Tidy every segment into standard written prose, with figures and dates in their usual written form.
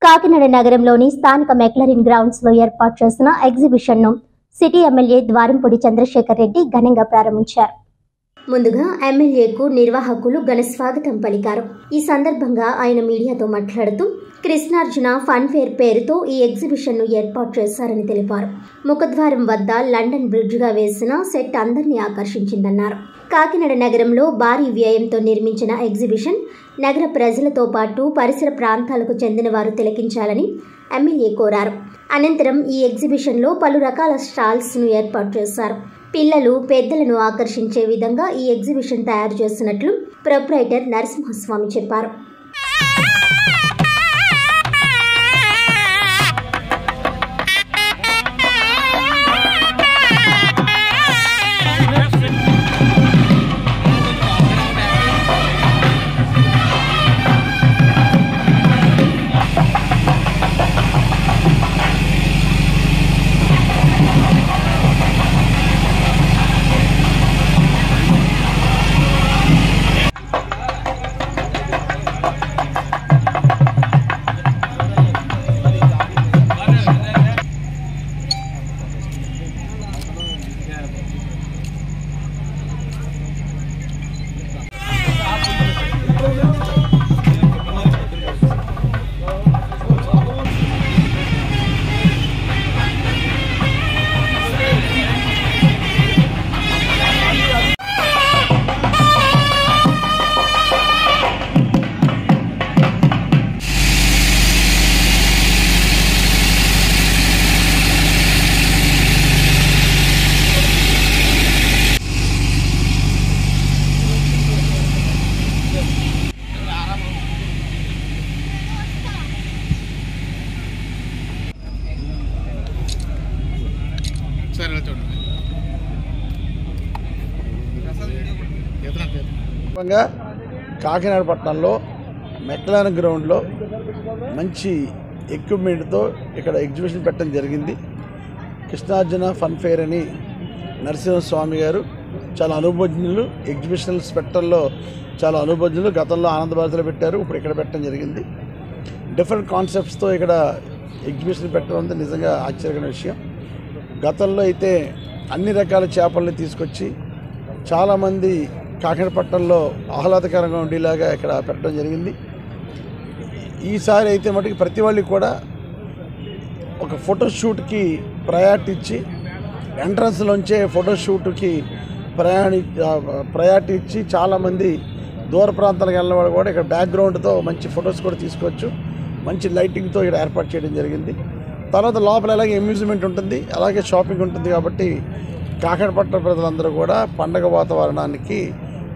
కాకినాడ నగరంలోని స్థానిక McLaren grounds లో ఏర్పాటు చేసిన ఎగ్జిబిషన్ ను సిటీ ఎమ్మెల్యే ద్వారంపూడి చంద్రశేఖర్ రెడ్డి ఘనంగా ప్రారంభించారు. ముందుగా ఎమ్మెల్యేకు నిర్వాహకులు ఘన స్వాగతం పలికారు. ఈ సందర్భంగా ఆయన మీడియాతో మాట్లాడుతూ కృష్ణార్జున ఫన్ ఫేర్ పేరుతో ఈ ఎగ్జిబిషన్ ను ఏర్పాటు చేశారని తెలిపారు. ముఖద్వారం వద్ద లండన్ బ్రిడ్జ్ గా వేసిన సెట్ అందరినీ ఆకర్షించిందన్నారు. కాకినాడ నగరంలో భారీ వ్యయంతో నిర్మించిన ఎగ్జిబిషన్ నగర ప్రజలతో పాటు పరిసర ప్రాంతాలకు చెందిన వారు తిలకించాలని ఎమ్మెల్యే కోరారు. అనంతరం ఈ ఎగ్జిబిషన్లో పలు రకాల స్టాల్స్ ను ఏర్పాటు చేశారు. పిల్లలు పెద్దలను ఆకర్షించే విధంగా ఈ ఎగ్జిబిషన్ తయారు చేస్తున్నట్లు ప్రొప్రైటర్ నరసింహస్వామి చెప్పారు. కాకినాడ పట్టణంలో మెక్లరిన్ గ్రౌండ్లో మంచి ఎక్విప్మెంట్తో ఇక్కడ ఎగ్జిబిషన్ పెట్టడం జరిగింది. కృష్ణార్జున ఫన్ ఫేర్ అని నరసింహస్వామి గారు చాలా అనుభవజ్ఞులు, ఎగ్జిబిషన్స్ పెట్టడంలో చాలా అనుభవజ్ఞులు. గతంలో ఆనందభారతిలో పెట్టారు, ఇప్పుడు ఇక్కడ పెట్టడం జరిగింది. డిఫరెంట్ కాన్సెప్ట్స్తో ఇక్కడ ఎగ్జిబిషన్ పెట్టడం అంటే నిజంగా ఆశ్చర్యకరమైన విషయం. గతంలో అయితే అన్ని రకాల చేపల్ని తీసుకొచ్చి చాలామంది కాకినాడ పట్టణంలో ఆహ్లాదకరంగా ఉండేలాగా ఇక్కడ పెట్టడం జరిగింది. ఈసారి అయితే మటుకు ప్రతి వాళ్ళకి కూడా ఒక ఫోటోషూట్కి ప్రయారిటీ ఇచ్చి ఎంట్రన్స్లోంచే ఫోటోషూట్కి ప్రయారిటీ ఇచ్చి చాలామంది దూర ప్రాంతాలకు వెళ్ళిన వాళ్ళు కూడా ఇక్కడ బ్యాక్గ్రౌండ్తో మంచి ఫొటోస్ కూడా తీసుకోవచ్చు. మంచి లైటింగ్తో ఇక్కడ ఏర్పాటు చేయడం జరిగింది. తర్వాత లోపల అలాగే అమ్యూజ్మెంట్ ఉంటుంది, అలాగే షాపింగ్ ఉంటుంది. కాబట్టి కాకినాడ పట్టణ ప్రజలందరూ కూడా పండగ వాతావరణానికి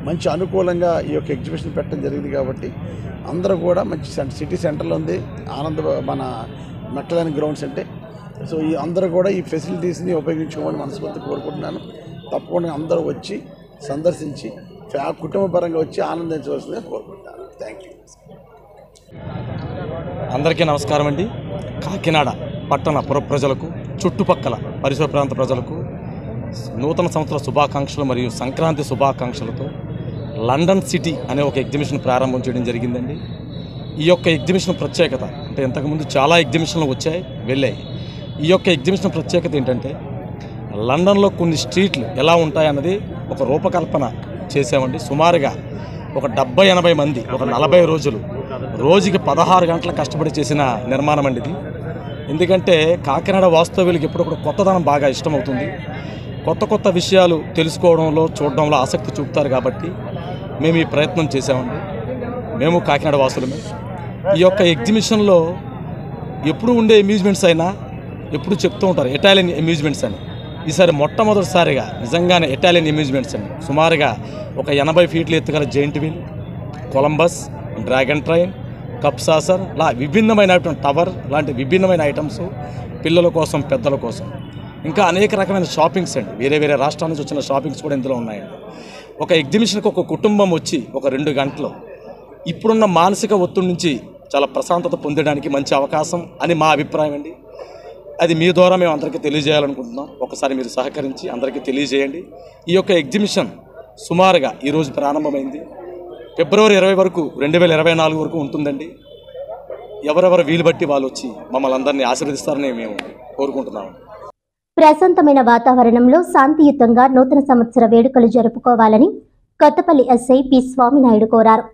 మంచి అనుకూలంగా ఈ యొక్క ఎగ్జిబిషన్ పెట్టడం జరిగింది. కాబట్టి అందరూ కూడా మంచి సిటీ సెంటర్లో ఉంది మన మెక్లరిన్ గ్రౌండ్స్ అంటే. సో ఈ అందరూ కూడా ఈ ఫెసిలిటీస్ని ఉపయోగించుకోవాలని మనస్ఫూర్తిగా కోరుకుంటున్నాను. తప్పకుండా అందరూ వచ్చి సందర్శించి కుటుంబ పరంగా వచ్చి ఆనందించవలసిందిగా కోరుకుంటున్నాను. Thank you. అందరికీ నమస్కారం అండి. కాకినాడ పట్టణ పుర ప్రజలకు, చుట్టుపక్కల పరిసర ప్రాంత ప్రజలకు నూతన సంవత్సర శుభాకాంక్షలు మరియు సంక్రాంతి శుభాకాంక్షలతో లండన్ సిటీ అనే ఒక ఎగ్జిబిషన్ ప్రారంభం చేయడం జరిగిందండి. ఈ యొక్క ఎగ్జిబిషన్ ప్రత్యేకత అంటే ఇంతకుముందు చాలా ఎగ్జిబిషన్లు వచ్చాయి వెళ్ళాయి. ఈ యొక్క ఎగ్జిబిషన్ ప్రత్యేకత ఏంటంటే లండన్లో కొన్ని స్ట్రీట్లు ఎలా ఉంటాయన్నది ఒక రూపకల్పన చేసామండి. సుమారుగా ఒక 70-80 మంది ఒక 40 రోజులు రోజుకి 16 గంటల కష్టపడి చేసిన నిర్మాణం అండి ఇది. ఎందుకంటే కాకినాడ వాస్తవ్యులకి ఎప్పుడప్పుడు కొత్తదనం బాగా ఇష్టమవుతుంది. కొత్త విషయాలు తెలుసుకోవడంలో చూడడంలో ఆసక్తి చూపుతారు. కాబట్టి మేము ఈ ప్రయత్నం చేసామండి. మేము కాకినాడ వాసులమే. ఈ యొక్క ఎగ్జిబిషన్లో ఎప్పుడు ఉండే అమ్యూజ్మెంట్స్ అయినా ఎప్పుడు చెప్తూ ఉంటారు ఇటాలియన్ అమ్యూజ్మెంట్స్ అని. ఈసారి మొట్టమొదటిసారిగా నిజంగానే ఇటాలియన్ అమ్యూజ్మెంట్స్ అండి. సుమారుగా ఒక 80 ఫీట్ల ఎత్తుగల giant wheel, Columbus, dragon train, cup saucer లా విభిన్నమైన టవర్ లాంటి విభిన్నమైన ఐటమ్స్ పిల్లల కోసం పెద్దల కోసం ఇంకా అనేక రకమైన షాపింగ్స్ అండి. వేరే రాష్ట్రాల నుంచి వచ్చిన షాపింగ్స్ కూడా ఇందులో ఉన్నాయండి. ఒక ఎగ్జిబిషన్కి ఒక కుటుంబం వచ్చి ఒక 2 గంటలు ఇప్పుడున్న మానసిక ఒత్తిడి నుంచి చాలా ప్రశాంతత పొందడానికి మంచి అవకాశం అని మా అభిప్రాయం అండి. అది మీ ద్వారా మేము అందరికీ తెలియజేయాలనుకుంటున్నాం. ఒకసారి మీరు సహకరించి అందరికీ తెలియజేయండి. ఈ యొక్క ఎగ్జిబిషన్ సుమారుగా ఈరోజు ప్రారంభమైంది. ఫిబ్రవరి 20 వరకు 2024 వరకు ఉంటుందండి. ఎవరెవరు వీలు బట్టి వాళ్ళు వచ్చి మమ్మల్ని అందరినీ ఆశీర్వదిస్తారని మేము కోరుకుంటున్నాము. ప్రశాంతమైన వాతావరణంలో శాంతియుతంగా నూతన సంవత్సర వేడుకలు జరుపుకోవాలని కొత్తపల్లి ఎస్ఐ పి స్వామినాయుడు కోరారు.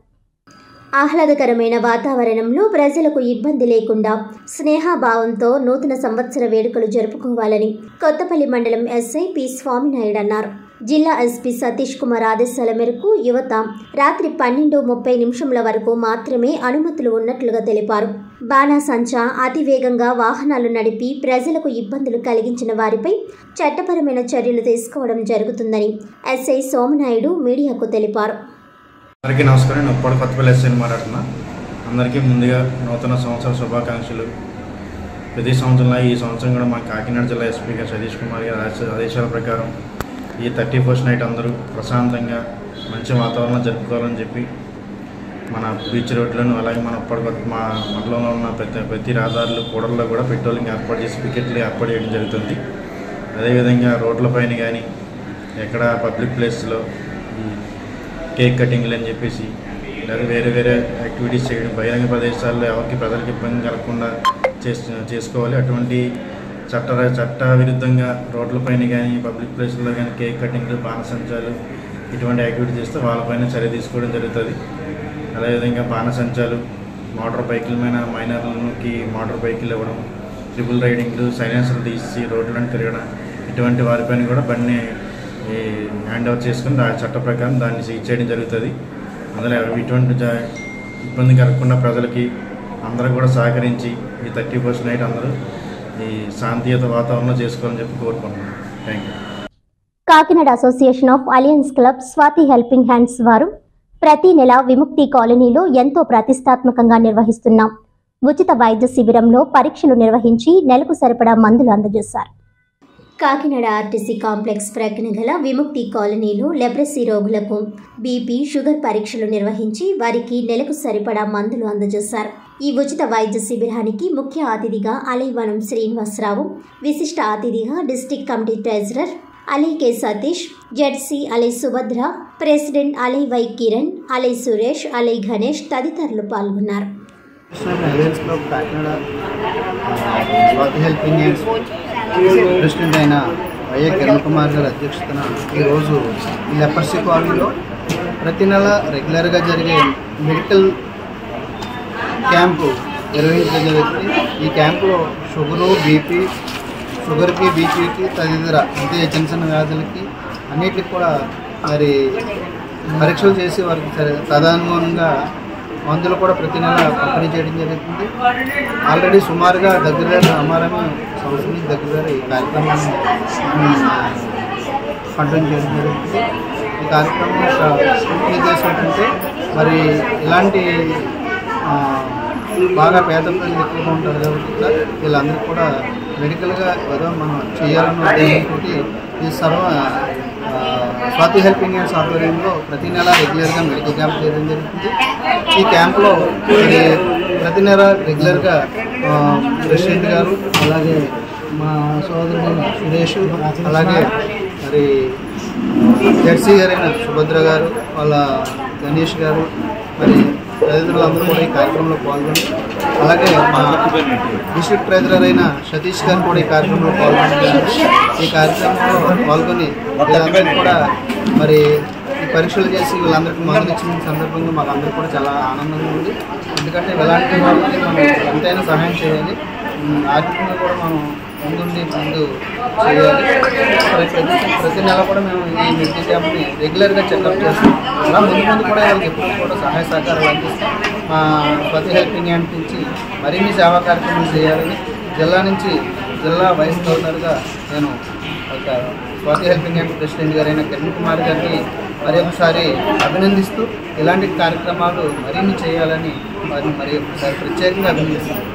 ఆహ్లాదకరమైన వాతావరణంలో ప్రజలకు ఇబ్బంది లేకుండా స్నేహభావంతో నూతన సంవత్సర వేడుకలు జరుపుకోవాలని కొత్తపల్లి మండలం ఎస్ఐ పి స్వామినాయుడు అన్నారు. జిల్లా ఎస్పీ సతీష్ కుమార్ ఆదేశాల మేరకు యువత రాత్రి 12:30 వరకు మాత్రమే అనుమతులు ఉన్నట్లుగా తెలిపారు. బాణాసంచా అతివేగంగా వాహనాలు నడిపి ప్రజలకు ఇబ్బందులు కలిగించిన వారిపై చట్టపరమైన చర్యలు తీసుకోవడం జరుగుతుందని ఎస్ఐ సోమనాయుడు మీడియాకు తెలిపారు. అందరికీ నమస్కారం. నేను ఉప్పాడు కొత్తపల్లి ఎస్ఐని మాట్లాడుతున్నా. అందరికీ ముందుగా నూతన సంవత్సర శుభాకాంక్షలు. ప్రతి సంవత్సరంలో ఈ సంవత్సరం కూడా మా కాకినాడ జిల్లా ఎస్పీ గారు సతీష్ కుమార్ గారి ఆదేశాల ప్రకారం ఈ 31st నైట్ అందరూ ప్రశాంతంగా మంచి వాతావరణం జరుపుకోవాలని చెప్పి మన బీచ్ రోడ్లను అలాగే మన మా మండలంలో ఉన్న ప్రతి రహదారులు కూడల్లో కూడా పెట్రోలింగ్ ఏర్పాటు చేసి పికెట్లు ఏర్పాటు చేయడం జరుగుతుంది. అదేవిధంగా రోడ్లపైన కానీ ఎక్కడ పబ్లిక్ ప్లేస్లో కేక్ కటింగ్లు అని చెప్పేసి లేదా వేరే వేరే యాక్టివిటీస్ చేయడం, బహిరంగ ప్రదేశాల్లో ఎవరికి ప్రజలకు ఇబ్బంది కలగకుండా చేసుకోవాలి. అటువంటి చట్ట విరుద్ధంగా రోడ్లపైన కానీ పబ్లిక్ ప్లేస్లో కానీ కేక్ కటింగ్లు, బాణసంచాలు ఇటువంటి యాక్టివిటీ చేస్తే వాళ్ళపైన చర్య తీసుకోవడం జరుగుతుంది. అదేవిధంగా బాణసంచాలు, మోటార్ బైకుల మీద మైనర్లకి మోటార్ బైకులు ఇవ్వడం, ట్రిపుల్ రైడింగ్లు, సైలెన్సర్లు తీసి రోడ్లను తిరగడం ఇటువంటి వారిపైన కూడా బండి హ్యాండ్ ఓవర్ చేసుకుని చట్ట ప్రకారం దాన్ని సీజ్ చేయడం జరుగుతుంది. అందులో ఇటువంటి ఇబ్బంది కలగకుండా ప్రజలకి అందరూ కూడా సహకరించి ఈ 31st నైట్ అందరూ ఈ శాంతియుత వాతావరణంలో చేసుకోవాలని చెప్పి కోరుకుంటున్నాను. Thank you. Kakinada association of alliance club Swathi helping hands వారు ప్రతి నెల విముక్తి కాలనీలో ఎంతో ప్రతిష్టాత్మకంగా నిర్వహిస్తున్న ఉచిత వైద్య శిబిరంలో పరీక్షలు నిర్వహించి నెలకు సరిపడా మందులు అందజేశారు. కాకినాడ ఆర్టీసీ కాంప్లెక్స్ ప్రక్కన గల విముక్తి కాలనీలో లెప్రసీ రోగులకు బీపీ, షుగర్ పరీక్షలు నిర్వహించి వారికి నెలకు సరిపడా మందులు అందజేశారు. ఈ ఉచిత వైద్య శిబిరానికి ముఖ్య అతిథిగా అలైవనం శ్రీనివాసరావు, విశిష్ట అతిథిగా డిస్టిక్ కమిటీ ట్రెజరర్ అలై కె సతీష్, జెడ్సీ అలై సుభద్ర, ప్రెసిడెంట్ అలై వై కిరణ్, అలై సురేష్, అలై గణేష్ తదితరులు పాల్గొన్నారు. ప్రెసిడెంట్ అయిన వైఎస్ కిరణ్ కుమార్ గారి అధ్యక్షతన ఈరోజు ఈ లెపర్సీ కాలనీలో ప్రతి నెల రెగ్యులర్గా జరిగే మెడికల్ క్యాంపు నిర్వహించడం జరుగుతుంది. ఈ క్యాంపులో షుగర్కి, బీపీకి తదితర అంటే చిన్న చిన్న వ్యాధులకి అన్నిటికి కూడా మరి పరీక్షలు చేసి వారికి తదనుగుణంగా మందులు కూడా ప్రతి నెల పంపిణీ చేయడం జరుగుతుంది. ఆల్రెడీ సుమారుగా దగ్గర అమారమే సంవత్సరం నుంచి దగ్గర ఈ కార్యక్రమాన్ని కంటిన్యూ చేయడం జరుగుతుంది. ఈ కార్యక్రమం ఉద్దేశం ఏంటంటే మరి ఇలాంటి బాగా పేద ప్రజలు ఎక్కువగా ఉంటారు కాబట్టి వీళ్ళందరికీ కూడా మెడికల్గా ఏదో మనం చేయాలన్న ఉద్దేశంతో ఈ స్వాతి హెల్పింగ్ హ్యాండ్స్ ఆధ్వర్యంలో ప్రతి నెల రెగ్యులర్గా మెడికల్ క్యాంప్ చేయడం జరుగుతుంది. ఈ క్యాంప్లో ప్రతి నెల రెగ్యులర్గా ప్రెసిడెంట్ గారు, అలాగే మా సోదరుడు సురేష్, అలాగే మరి జెడ్సీ గారైన సుభద్ర గారు, వాళ్ళ గణేష్ గారు, మరి తదితరులందరూ కూడా ఈ కార్యక్రమంలో పాల్గొని, అలాగే మా డిస్ట్రిక్ట్ ట్రెజరర్ అయిన సతీష్ గారు కూడా ఈ కార్యక్రమంలో పాల్గొన్నారు. ఈ కార్యక్రమంలో పాల్గొని వీళ్ళందరికీ కూడా మరి ఈ పరీక్షలు చేసి వీళ్ళందరికీ మందులు ఇచ్చిన సందర్భంగా మాకు అందరూ కూడా చాలా ఆనందంగా ఉంది. ఎందుకంటే ఇలాంటి వాళ్ళకి మనం ఎంతైనా సహాయం చేయాలి, ఆర్థికంగా కూడా మనం ముందు చేయాలి. ప్రతి నెల కూడా మేము ఈ మెడికల్ క్యాంప్ని రెగ్యులర్గా చెకప్ చేస్తాం. అలా ముందు కూడా వాళ్ళకి ఎప్పుడు కూడా సహాయ సహకారాలు అందిస్తాం. మా స్వాతి హెల్పింగ్ హ్యాండ్ నుంచి మరిన్ని సేవా కార్యక్రమాలు చేయాలని జిల్లా వైస్ గవర్నర్గా నేను ఒక స్వాతి హెల్పింగ్ హ్యాండ్ ప్రెసిడెంట్ గారైన కిరణ్ కుమార్ గారిని మరొకసారి అభినందిస్తూ ఇలాంటి కార్యక్రమాలు మరిన్ని చేయాలని వారిని మరి ఒకసారి ప్రత్యేకంగా అభినందిస్తున్నాను.